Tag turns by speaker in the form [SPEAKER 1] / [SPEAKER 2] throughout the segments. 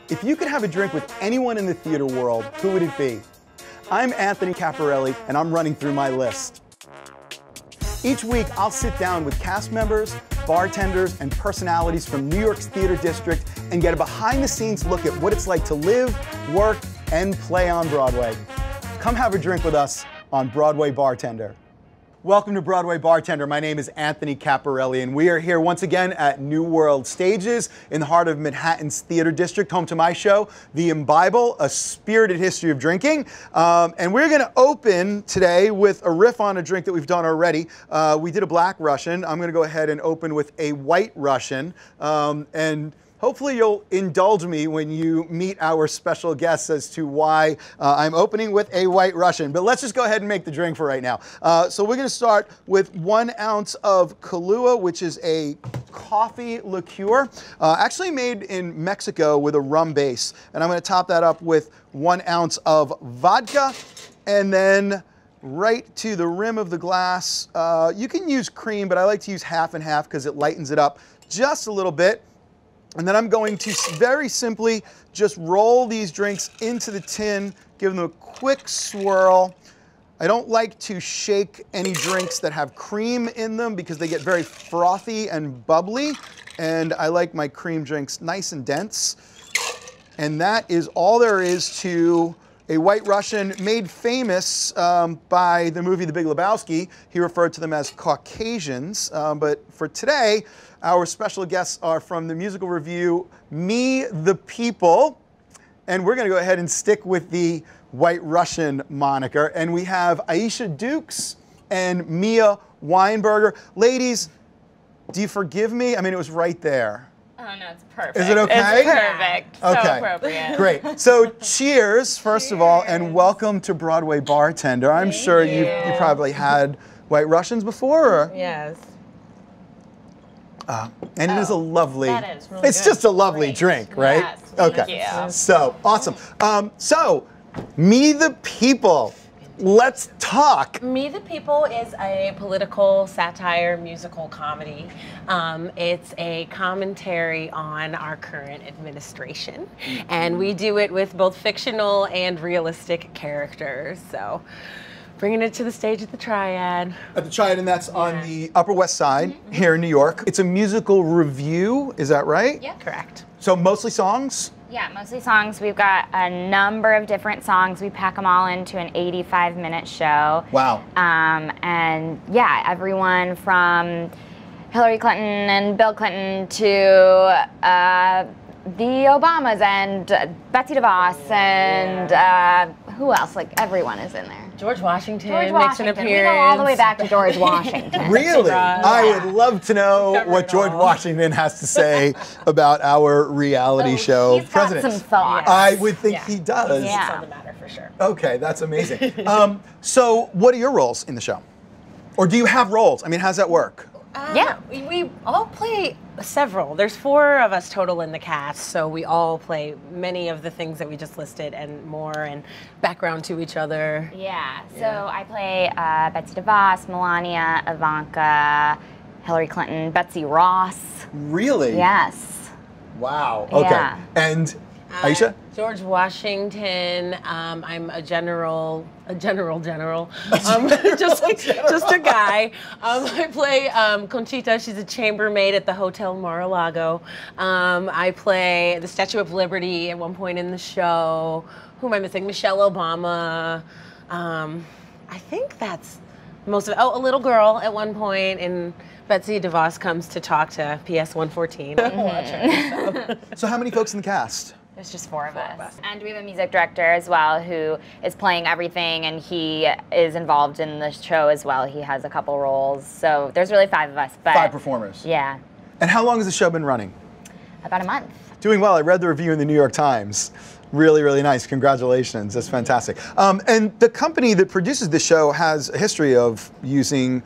[SPEAKER 1] If you could have a drink with anyone in the theater world, who would it be? I'm Anthony Caporale, and I'm running through my list. Each week, I'll sit down with cast members, bartenders, and personalities from New York's theater district and get a behind-the-scenes look at what it's like to live, work, and play on Broadway. Come have a drink with us on Broadway Bartender. Welcome to Broadway Bartender. My name is Anthony Caporale, and we are here once again at New World Stages in the heart of Manhattan's theater district, home to my show, The Imbible, A Spirited History of Drinking. And we're going to open today with a riff on a drink that we've done already. We did a Black Russian. I'm going to go ahead and open with a White Russian. And hopefully you'll indulge me when you meet our special guests as to why I'm opening with a White Russian. But let's just go ahead and make the drink for right now. So we're going to start with 1 ounce of Kahlua, which is a coffee liqueur, actually made in Mexico with a rum base. And I'm going to top that up with 1 ounce of vodka, and then right to the rim of the glass. You can use cream, but I like to use half and half because it lightens it up just a little bit. And then I'm going to very simply just roll these drinks into the tin, give them a quick swirl. I don't like to shake any drinks that have cream in them because they get very frothy and bubbly. And I like my cream drinks nice and dense. And that is all there is to a White Russian, made famous by the movie The Big Lebowski. He referred to them as Caucasians. But for today, our special guests are from the musical review, Me the People. And we're going to go ahead and stick with the White Russian moniker. And we have Aisha Dukes and Mia Weinberger. Ladies, do you forgive me? I mean, it was right there.
[SPEAKER 2] Oh, no, it's perfect.
[SPEAKER 1] Is it okay?
[SPEAKER 2] It's perfect. So
[SPEAKER 1] okay.
[SPEAKER 2] appropriate.
[SPEAKER 1] Great. So cheers, first of all, and welcome to Broadway Bartender. I'm sure you probably had White Russians before? Or?
[SPEAKER 3] Yes.
[SPEAKER 1] And it is a lovely,
[SPEAKER 2] that is really
[SPEAKER 1] it's
[SPEAKER 2] good.
[SPEAKER 1] just a lovely drink, right?
[SPEAKER 2] Yes,
[SPEAKER 1] okay.
[SPEAKER 2] thank you.
[SPEAKER 1] So, awesome. So, Me the People. Let's talk.
[SPEAKER 3] Me the People is a political satire musical comedy. It's a commentary on our current administration. And we do it with both fictional and realistic characters. So, bringing it to the stage at the Triad.
[SPEAKER 1] At the Triad, and that's on the Upper West Side here in New York. It's a musical review, is that right?
[SPEAKER 2] Yep.
[SPEAKER 3] Correct.
[SPEAKER 1] So mostly songs?
[SPEAKER 2] Yeah, mostly songs. We've got a number of different songs. We pack them all into an 85-minute show.
[SPEAKER 1] Wow.
[SPEAKER 2] And yeah, everyone from Hillary Clinton and Bill Clinton to the Obamas and Betsy DeVos and who else? Like everyone is in there.
[SPEAKER 3] George Washington,
[SPEAKER 2] George
[SPEAKER 3] makes
[SPEAKER 2] Washington.
[SPEAKER 3] an appearance.
[SPEAKER 2] We go all the way back to George Washington.
[SPEAKER 1] Really? I would love to know what George Washington has to say about our reality show
[SPEAKER 2] He's got
[SPEAKER 1] presidents.
[SPEAKER 2] some thoughts.
[SPEAKER 1] I would think he does.
[SPEAKER 2] Yeah.
[SPEAKER 3] It's on the matter for sure.
[SPEAKER 1] Okay, that's amazing. So what are your roles in the show? Or do you have roles? I mean, how's that work?
[SPEAKER 2] Yeah.
[SPEAKER 3] We all play several. There's 4 of us total in the cast, so we all play many of the things that we just listed and more, and background to each other.
[SPEAKER 2] Yeah, so I play Betsy DeVos, Melania, Ivanka, Hillary Clinton, Betsy Ross.
[SPEAKER 1] Really?
[SPEAKER 2] Yes.
[SPEAKER 1] Wow. Okay.
[SPEAKER 2] Yeah.
[SPEAKER 1] And Aisha?
[SPEAKER 3] George Washington. I'm a general, just a guy. I play Conchita. She's a chambermaid at the Hotel Mar-a-Lago. I play the Statue of Liberty at one point in the show. Who am I missing? Michelle Obama. I think that's most of it. Oh, a little girl at one point, and Betsy DeVos comes to talk to PS 114. Watch her,
[SPEAKER 1] So how many folks in the cast?
[SPEAKER 2] There's just 4 of us. And we have a music director as well who is playing everything, and he is involved in the show as well. He has a couple roles. So there's really 5 of us. But
[SPEAKER 1] 5 performers.
[SPEAKER 2] Yeah.
[SPEAKER 1] And how long has the show been running?
[SPEAKER 2] About a month.
[SPEAKER 1] Doing well. I read the review in the New York Times. Really, really nice. Congratulations. That's fantastic. And the company that produces this show has a history of using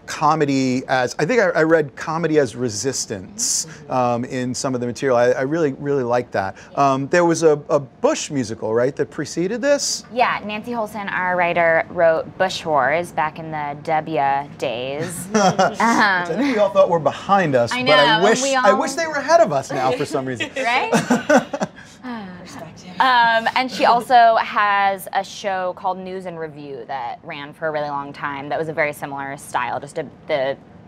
[SPEAKER 1] comedy as, I think I read comedy as resistance in some of the material. I really, really like that. There was a Bush musical, right, that preceded this?
[SPEAKER 2] Yeah, Nancy Holson, our writer, wrote Bush Wars back in the W days.
[SPEAKER 1] Which I think we all thought were behind us,
[SPEAKER 2] I
[SPEAKER 1] but I
[SPEAKER 2] know,
[SPEAKER 1] wish, I wish they were ahead of us now for some reason.
[SPEAKER 2] Right? And she also has a show called News and Review that ran for a really long time. That was a very similar style. Just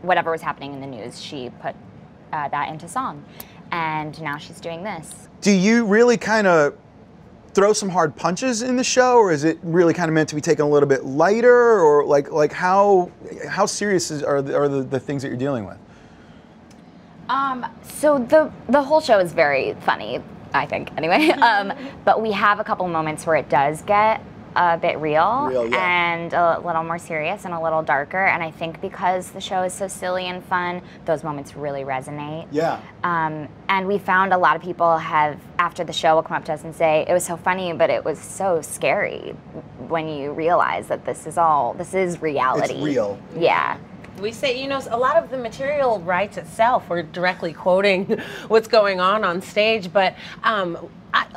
[SPEAKER 2] whatever was happening in the news, she put that into song. And now she's doing this.
[SPEAKER 1] Do you really kind of throw some hard punches in the show, or is it really kind of meant to be taken a little bit lighter, or like how serious are the things that you're dealing with?
[SPEAKER 2] So the whole show is very funny, I think, anyway. But we have a couple moments where it does get a bit real, and a little more serious and a little darker. And I think because the show is so silly and fun, those moments really resonate.
[SPEAKER 1] Yeah.
[SPEAKER 2] And we found a lot of people have, after the show, will come up to us and say, it was so funny, but it was so scary when you realize that this is reality.
[SPEAKER 1] It's real.
[SPEAKER 2] Yeah.
[SPEAKER 3] We say, you know, a lot of the material writes itself. We're directly quoting what's going on stage, but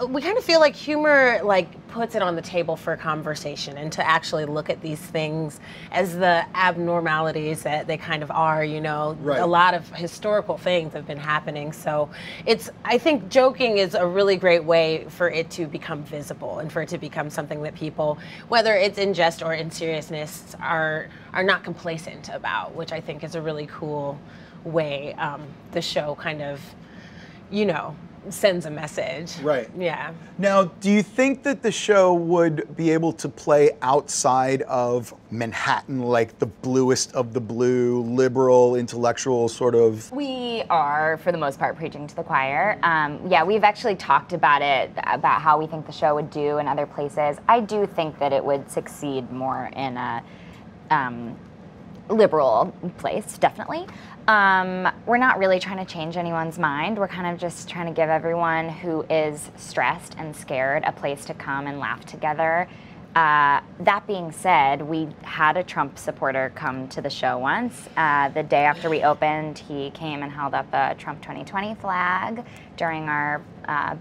[SPEAKER 3] we kind of feel like humor puts it on the table for conversation, and to actually look at these things as the abnormalities that they kind of are. You know,
[SPEAKER 1] right.
[SPEAKER 3] A lot of historical things have been happening, so I think joking is a really great way for it to become visible and for it to become something that people, whether it's in jest or in seriousness, are not complacent about, which I think is a really cool way the show kind of, you know, sends a message.
[SPEAKER 1] Right.
[SPEAKER 3] Yeah.
[SPEAKER 1] Now, do you think that the show would be able to play outside of Manhattan, like the bluest of the blue, liberal, intellectual sort of?
[SPEAKER 2] We are, for the most part, preaching to the choir. Yeah, we've actually talked about it, about how we think the show would do in other places. I do think that it would succeed more in a liberal place, definitely. We're not really trying to change anyone's mind. We're kind of just trying to give everyone who is stressed and scared a place to come and laugh together. That being said, we had a Trump supporter come to the show once. The day after we opened, he came and held up a Trump 2020 flag during our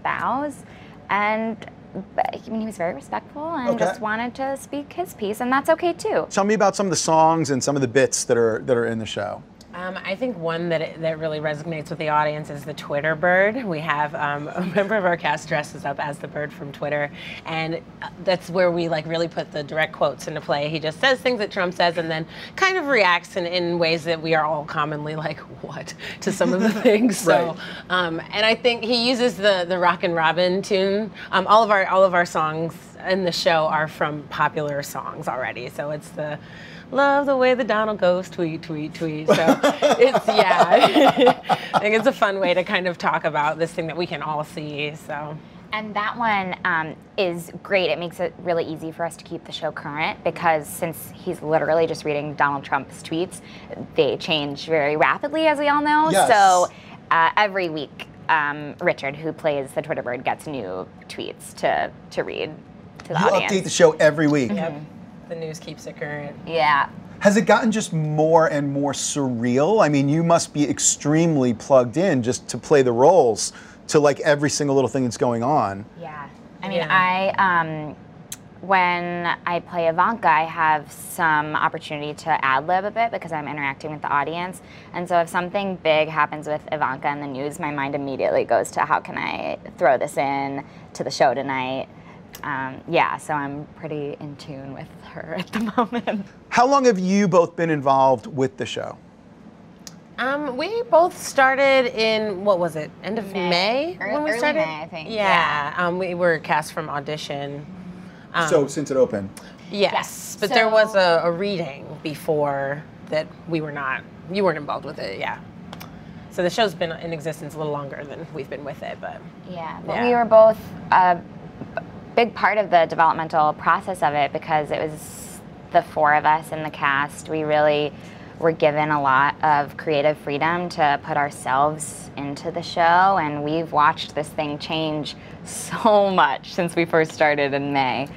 [SPEAKER 2] bows. And I mean, he was very respectful and just wanted to speak his piece, and that's okay too.
[SPEAKER 1] Tell me about some of the songs and some of the bits that are in the show.
[SPEAKER 3] I think one that really resonates with the audience is the Twitter bird. We have a member of our cast dresses up as the bird from Twitter, and that's where we really put the direct quotes into play. He just says things that Trump says and then kind of reacts in ways that we are all commonly like, what, to some of the things. So, and I think he uses the Rockin' Robin tune. All of our songs in the show are from popular songs already. So it's the love the way the Donald goes, tweet, tweet, tweet. So it's, yeah, I think it's a fun way to kind of talk about this thing that we can all see, so.
[SPEAKER 2] And that one is great. It makes it really easy for us to keep the show current, because since he's literally just reading Donald Trump's tweets, they change very rapidly, as we all know.
[SPEAKER 1] Yes.
[SPEAKER 2] So every week, Richard, who plays the Twitter bird, gets new tweets to read to the audience.
[SPEAKER 1] You update the show every week.
[SPEAKER 3] Yep. The news keeps it current.
[SPEAKER 2] Yeah.
[SPEAKER 1] Has it gotten just more and more surreal? I mean, you must be extremely plugged in just to play the roles to every single little thing that's going on.
[SPEAKER 2] Yeah. I mean, when I play Ivanka, I have some opportunity to ad-lib a bit because I'm interacting with the audience. And so if something big happens with Ivanka in the news, my mind immediately goes to how can I throw this in to the show tonight. Yeah, so I'm pretty in tune with her at the moment.
[SPEAKER 1] How long have you both been involved with the show?
[SPEAKER 3] We both started in, what was it, end of May when we started?
[SPEAKER 2] Early May, I think.
[SPEAKER 3] Yeah, we were cast from audition.
[SPEAKER 1] So since it opened?
[SPEAKER 3] Yes, but there was a reading before that you weren't involved with it, yeah. So the show's been in existence a little longer than we've been with it, but.
[SPEAKER 2] Yeah, but we were both a big part of the developmental process of it, because it was the four of us in the cast. We really were given a lot of creative freedom to put ourselves into the show, and we've watched this thing change so much since we first started in May.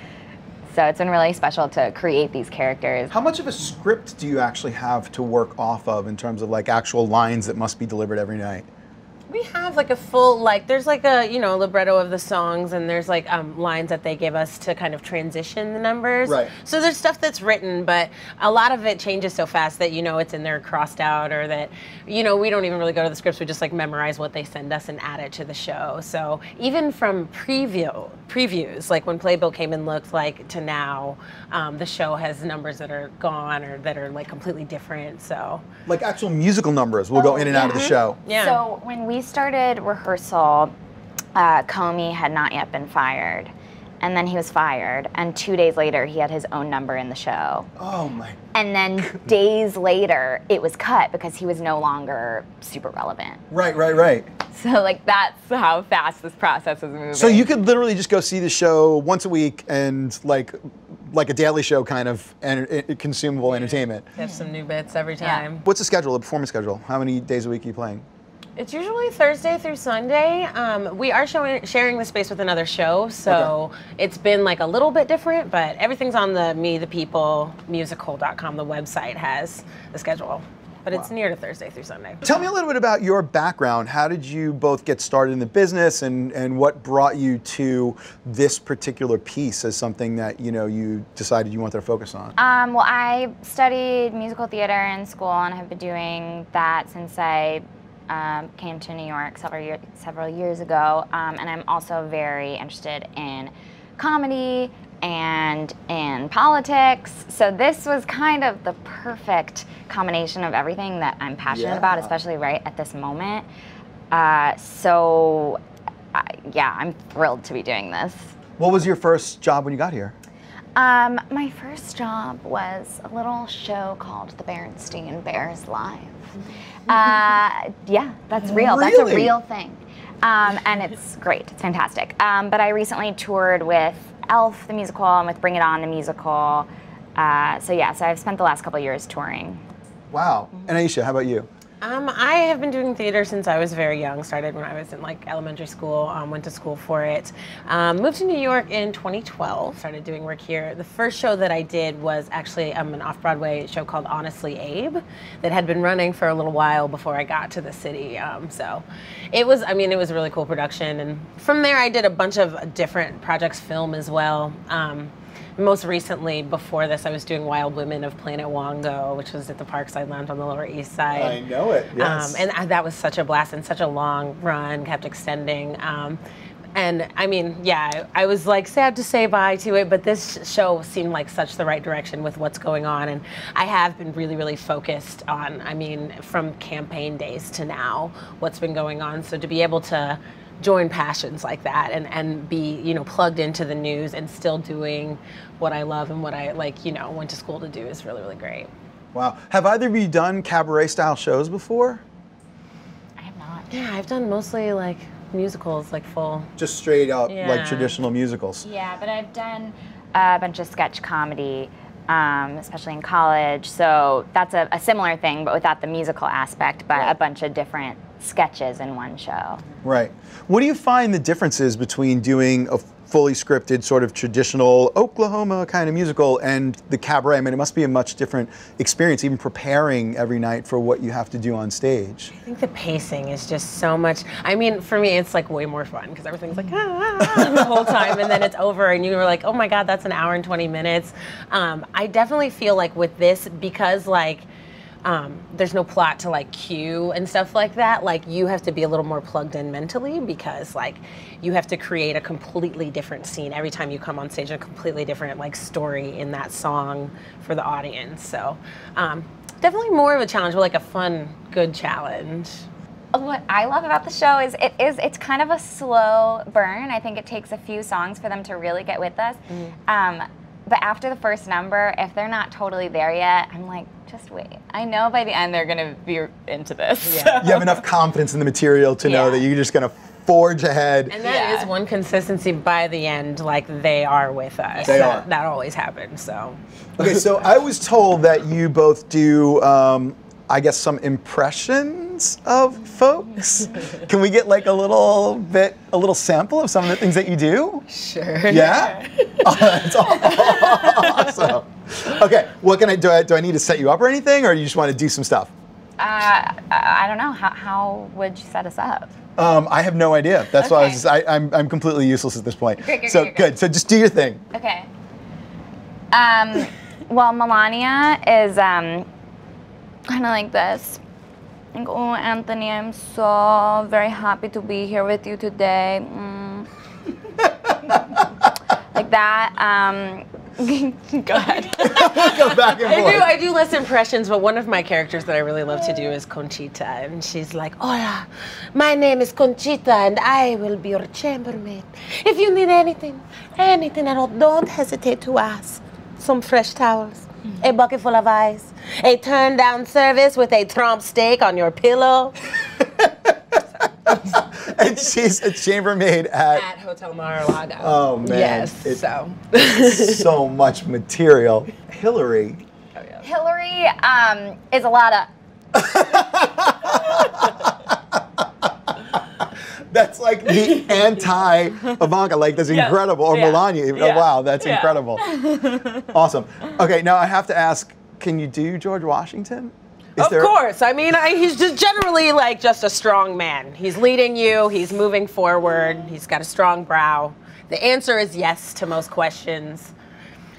[SPEAKER 2] So it's been really special to create these characters.
[SPEAKER 1] How much of a script do you actually have to work off of in terms of like actual lines that must be delivered every night?
[SPEAKER 3] We have like a full, like, there's like a, you know, libretto of the songs, and there's like lines that they give us to kind of transition the numbers.
[SPEAKER 1] Right.
[SPEAKER 3] So there's stuff that's written, but a lot of it changes so fast that, you know, it's in there crossed out, or that, you know, we don't even really go to the scripts, we just like memorize what they send us and add it to the show. So even from previews, like when Playbill came and looked like to now, the show has numbers that are gone or that are like completely different, so.
[SPEAKER 1] Like actual musical numbers will go in and out of the show.
[SPEAKER 3] Yeah.
[SPEAKER 2] So when we started rehearsal, Comey had not yet been fired. And then he was fired, and 2 days later he had his own number in the show.
[SPEAKER 1] Oh my.
[SPEAKER 2] And then days later it was cut because he was no longer super relevant.
[SPEAKER 1] Right, right, right.
[SPEAKER 2] So like that's how fast this process was moving.
[SPEAKER 1] So you could literally just go see the show once a week and like a daily show kind of consumable entertainment.
[SPEAKER 3] There's some new bits every time.
[SPEAKER 1] What's the schedule, the performance schedule? How many days a week are you playing?
[SPEAKER 3] It's usually Thursday through Sunday. We are sharing the space with another show, so it's been like a little bit different, but everything's on the Me the People musical.com. The website has the schedule, but it's near to Thursday through Sunday.
[SPEAKER 1] Tell me a little bit about your background. How did you both get started in the business, and what brought you to this particular piece as something that, you know, you decided you wanted to focus on?
[SPEAKER 2] Well, I studied musical theater in school and have been doing that since I came to New York several years ago, and I'm also very interested in comedy and in politics. So this was kind of the perfect combination of everything that I'm passionate about, especially right at this moment. Yeah, I'm thrilled to be doing this.
[SPEAKER 1] What was your first job when you got here?
[SPEAKER 2] My first job was a little show called The Berenstain Bears Live. Yeah, that's real.
[SPEAKER 1] Really?
[SPEAKER 2] That's a real thing. And it's great. It's fantastic. But I recently toured with Elf, the musical, and with Bring It On, the musical. So I've spent the last couple of years touring.
[SPEAKER 1] Wow. And Aisha, how about you?
[SPEAKER 3] I have been doing theater since I was very young. Started when I was in like elementary school, went to school for it. Moved to New York in 2012, started doing work here. The first show that I did was actually an off-Broadway show called Honestly Abe that had been running for a little while before I got to the city. So it was, it was a really cool production. And from there I did a bunch of different projects, film as well. Most recently, before this, I was doing Wild Women of Planet Wongo, which was at the Parkside Lounge on the Lower East Side.
[SPEAKER 1] I know it, yes.
[SPEAKER 3] And that was such a blast and such a long run, kept extending. And I was like sad to say bye to it, but this show seemed like such the right direction with what's going on. And I have been really, really focused on, from campaign days to now, what's been going on. So to be able to join passions like that and be, plugged into the news and still doing what I love and what I went to school to do is really, really great.
[SPEAKER 1] Wow. Have either of you done cabaret style shows before?
[SPEAKER 2] I have not.
[SPEAKER 3] Yeah, I've done mostly like musicals, like full.
[SPEAKER 1] Just straight up, like traditional musicals.
[SPEAKER 2] Yeah, but I've done a bunch of sketch comedy, especially in college. So that's a similar thing, but without the musical aspect, but a bunch of different sketches in one show.
[SPEAKER 1] Right. What do you find the differences between doing a fully scripted sort of traditional Oklahoma kind of musical and the cabaret? It must be a much different experience, even preparing every night for what you have to do on stage.
[SPEAKER 3] I think the pacing is just so much, for me it's like way more fun because everything's like the whole time, and then it's over and you were like, oh my God, that's an hour and 20 minutes. I definitely feel like with this, because there's no plot to like cue and stuff like that, like you have to be a little more plugged in mentally, because like you have to create a completely different scene every time you come on stage, a completely different like story in that song for the audience. So definitely more of a challenge, but like a fun, good challenge.
[SPEAKER 2] What I love about the show is it's kind of a slow burn. I think it takes a few songs for them to really get with us. But after the first number, if they're not totally there yet, I'm like, just wait. I know by the end they're gonna be into this.
[SPEAKER 1] Yeah. You have enough confidence in the material to know that you're just gonna forge ahead.
[SPEAKER 3] And that is one consistency by the end, like they are with us.
[SPEAKER 1] They are.
[SPEAKER 3] That always happens, so.
[SPEAKER 1] Okay, so I was told that you both do, I guess, some impressions of folks. Can we get like a little sample of some of the things that you do?
[SPEAKER 3] Sure.
[SPEAKER 1] Yeah? Oh, that's awesome. Okay, what can I do? Do I need to set you up or anything, or you just want to do some stuff?
[SPEAKER 2] I don't know. How would you set us up?
[SPEAKER 1] I have no idea. That's why I'm completely useless at this point.
[SPEAKER 2] Great,
[SPEAKER 1] Good. So just do your thing.
[SPEAKER 2] Okay. Well, Melania is kind of like this. Like, oh, Anthony, I'm so very happy to be here with you today. Like that. Go ahead.
[SPEAKER 1] Go back and forth.
[SPEAKER 3] I do less impressions, but one of my characters that I really love to do is Conchita, and she's like, "Hola, my name is Conchita, and I will be your chambermaid. If you need anything at all, don't hesitate to ask. Some fresh towels, a bucket full of ice, a turn-down service with a trompe steak on your pillow."
[SPEAKER 1] And she's a chambermaid at
[SPEAKER 3] Hotel Mar-a-Lago.
[SPEAKER 1] Oh man.
[SPEAKER 3] Yes.
[SPEAKER 1] So much material. Hillary.
[SPEAKER 2] Oh, yeah. Hillary is a lot of.
[SPEAKER 1] That's like the anti-Ivanka. Like that's incredible. Or Melania. Oh, wow, that's incredible. Awesome. Okay, now I have to ask. Can you do George Washington?
[SPEAKER 3] Of course. I mean, he's just generally like just a strong man. He's leading you. He's moving forward. He's got a strong brow. The answer is yes to most questions.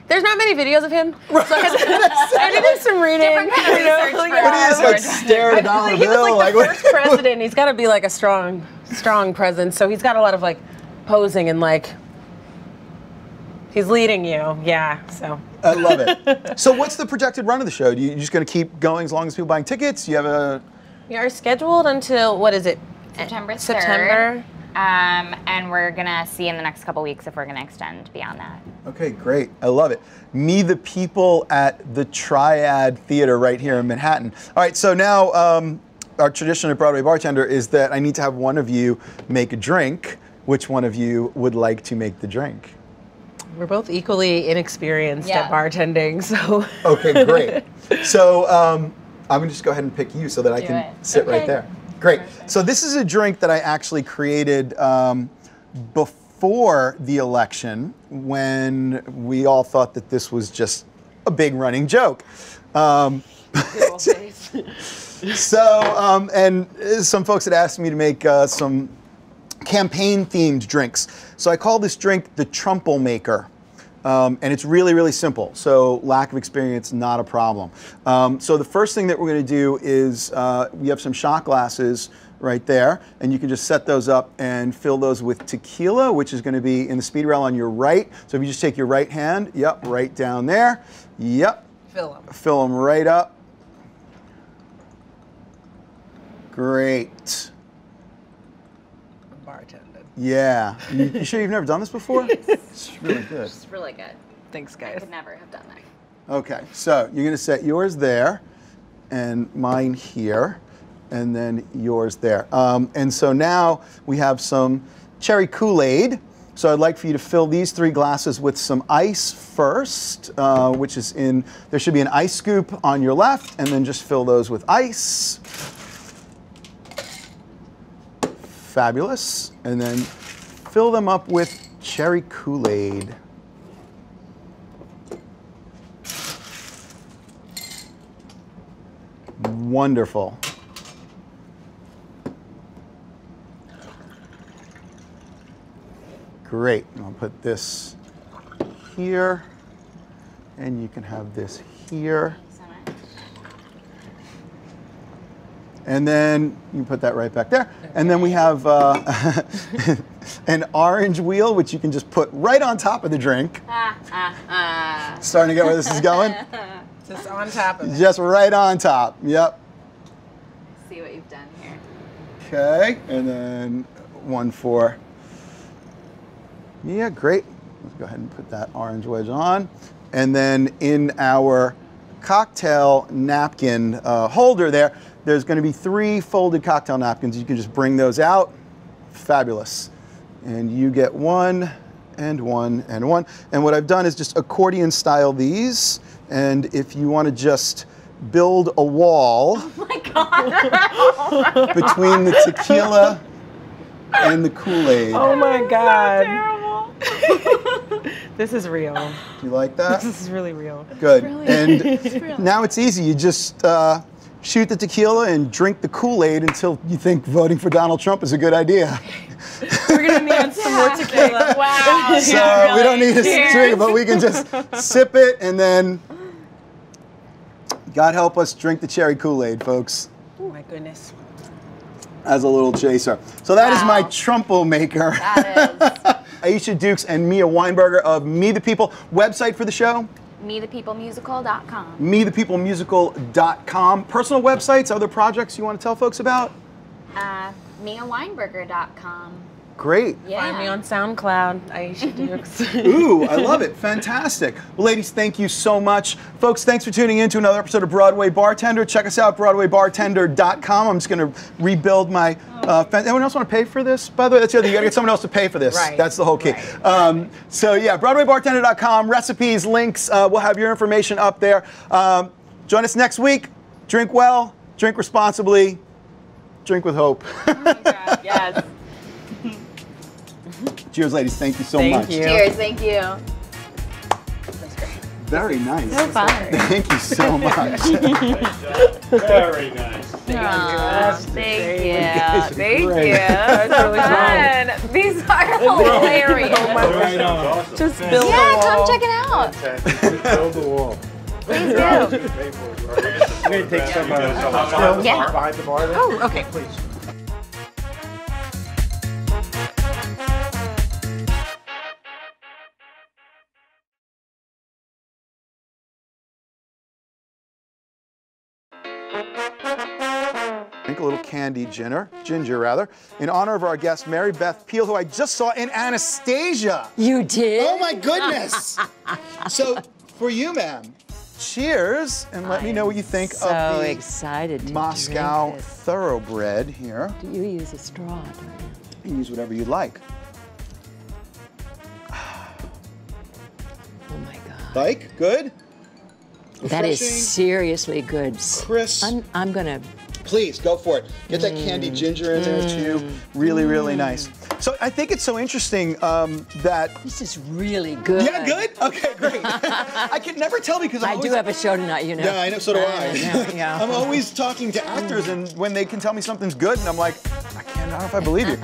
[SPEAKER 3] There's not many videos of him. Right. So I did some reading.
[SPEAKER 2] Different kind of research for
[SPEAKER 1] What is like stare at a dollar
[SPEAKER 3] He was
[SPEAKER 1] bill?
[SPEAKER 3] like the first president. He's got to be like a strong presence. So he's got a lot of like posing and like he's leading you. Yeah. So.
[SPEAKER 1] I love it. So what's the projected run of the show? You just going to keep going as long as people buying tickets? You have a...
[SPEAKER 3] We are scheduled until, what is it?
[SPEAKER 2] September 3rd.
[SPEAKER 3] September.
[SPEAKER 2] And we're going to see in the next couple weeks if we're going to extend beyond that.
[SPEAKER 1] Okay, great. I love it. Me, the people at the Triad Theater right here in Manhattan. All right, so now our tradition at Broadway Bartender is that I need to have one of you make a drink. Which one of you would like to make the drink?
[SPEAKER 3] We're both equally inexperienced at bartending, so.
[SPEAKER 1] Okay, great. So I'm gonna just go ahead and pick you so that I can sit right there. Great. Perfect. So this is a drink that I actually created before the election when we all thought that this was just a big running joke. And some folks had asked me to make some campaign-themed drinks. So I call this drink the Trumple Maker. And it's really, really simple. So lack of experience, not a problem. So the first thing that we're going to do is we have some shot glasses right there. And you can just set those up and fill those with tequila, which is going to be in the speed rail on your right. So if you just take your right hand, right down there.
[SPEAKER 3] Fill them.
[SPEAKER 1] Fill them right up. Great. Yeah. You sure you've never done this before? It's really good.
[SPEAKER 2] It's really good.
[SPEAKER 3] Thanks, guys.
[SPEAKER 2] I could never have done that.
[SPEAKER 1] Okay, so you're going to set yours there, and mine here, and then yours there. And so now we have some cherry Kool-Aid. So I'd like for you to fill these 3 glasses with some ice first, which is there should be an ice scoop on your left, and then just fill those with ice. Fabulous. And then fill them up with cherry Kool-Aid. Wonderful. Great. I'll put this here, and you can have this here. And then you can put that right back there. And then we have an orange wheel, which you can just put right on top of the drink. Starting to get where this is going?
[SPEAKER 3] Just on top of it.
[SPEAKER 1] Just right on top, yep.
[SPEAKER 2] See what you've done here.
[SPEAKER 1] Okay, and then one for, yeah, great. Let's go ahead and put that orange wedge on. And then in our cocktail napkin holder there's going to be 3 folded cocktail napkins. You can just bring those out. Fabulous. And you get 1 and 1 and 1. And what I've done is just accordion style these. And if you want to just build a wall between the tequila and the Kool-Aid.
[SPEAKER 3] Oh my God. This is real.
[SPEAKER 1] You like that?
[SPEAKER 3] This is really real.
[SPEAKER 1] Good.
[SPEAKER 3] Really?
[SPEAKER 1] And now it's easy. You just shoot the tequila and drink the Kool-Aid until you think voting for Donald Trump is a good idea.
[SPEAKER 3] We're gonna need some more tequila. Wow.
[SPEAKER 1] So
[SPEAKER 3] Yeah, really.
[SPEAKER 1] we don't need a
[SPEAKER 3] Cheers.
[SPEAKER 1] drink, but we can just sip it and then, God help us, drink the cherry Kool-Aid, folks.
[SPEAKER 3] Oh my goodness.
[SPEAKER 1] As a little chaser. So that is my
[SPEAKER 2] Wow.
[SPEAKER 1] Trumpo maker.
[SPEAKER 2] That
[SPEAKER 1] Aisha Dukes and Mia Weinberger of Me the People. Website for the show?
[SPEAKER 2] is methepeoplemusical.com.
[SPEAKER 1] methepeoplemusical.com. Personal websites, other projects you want to tell folks about?
[SPEAKER 2] MiaWeinberger.com.
[SPEAKER 1] Great.
[SPEAKER 2] Yeah.
[SPEAKER 3] Find me on SoundCloud, Aisha Dukes.
[SPEAKER 1] Ooh, I love it. Fantastic. Well, ladies, thank you so much. Folks, thanks for tuning in to another episode of Broadway Bartender. Check us out, BroadwayBartender.com. I'm just going to rebuild my... anyone else want to pay for this? By the way, that's the other. You got to get someone else to pay for this.
[SPEAKER 3] Right.
[SPEAKER 1] That's the whole key.
[SPEAKER 3] Right.
[SPEAKER 1] So yeah, BroadwayBartender.com. Recipes, links. We'll have your information up there. Join us next week. Drink well. Drink responsibly. Drink with hope.
[SPEAKER 2] Oh my God, yes.
[SPEAKER 1] Cheers, ladies. Thank you so
[SPEAKER 3] Thank
[SPEAKER 1] much.
[SPEAKER 3] you.
[SPEAKER 2] Cheers, thank you.
[SPEAKER 1] Very nice.
[SPEAKER 2] So fun.
[SPEAKER 1] Thank you so much.
[SPEAKER 4] Very nice.
[SPEAKER 2] Aw, thank you.
[SPEAKER 1] guys are
[SPEAKER 2] Thank
[SPEAKER 1] great.
[SPEAKER 2] you. So fun. These are hilarious.
[SPEAKER 4] Right on.
[SPEAKER 3] Just build
[SPEAKER 2] Yeah,
[SPEAKER 3] a wall.
[SPEAKER 2] come check it out.
[SPEAKER 4] Build the wall.
[SPEAKER 2] Please do.
[SPEAKER 4] I'm going to take some
[SPEAKER 2] Yeah.
[SPEAKER 4] behind the bar there.
[SPEAKER 3] Oh, okay.
[SPEAKER 4] Please.
[SPEAKER 1] Drink a little candied ginger rather, in honor of our guest Mary Beth Peel, who I just saw in Anastasia.
[SPEAKER 5] You did?
[SPEAKER 1] Oh my goodness! So for you, ma'am, cheers, and let me know what you think
[SPEAKER 5] so
[SPEAKER 1] of the
[SPEAKER 5] excited to
[SPEAKER 1] Moscow
[SPEAKER 5] drink this.
[SPEAKER 1] thoroughbred here.
[SPEAKER 5] Do you use a straw, don't you?
[SPEAKER 1] You can use whatever you'd like.
[SPEAKER 5] Oh my God.
[SPEAKER 1] Like? Good?
[SPEAKER 5] That is
[SPEAKER 1] Refreshing?
[SPEAKER 5] Seriously good.
[SPEAKER 1] Crisp?
[SPEAKER 5] I'm gonna.
[SPEAKER 1] Please, go for it. Get that candied ginger in there too. Really, really nice. So I think it's so interesting that...
[SPEAKER 5] This is really good.
[SPEAKER 1] Yeah, good? Okay, great. I can never tell because
[SPEAKER 5] I do have a show tonight, you know.
[SPEAKER 1] Yeah, I know, so do I.
[SPEAKER 5] Yeah.
[SPEAKER 1] I'm always talking to actors and when they can tell me something's good and I'm like, I don't know if I believe you.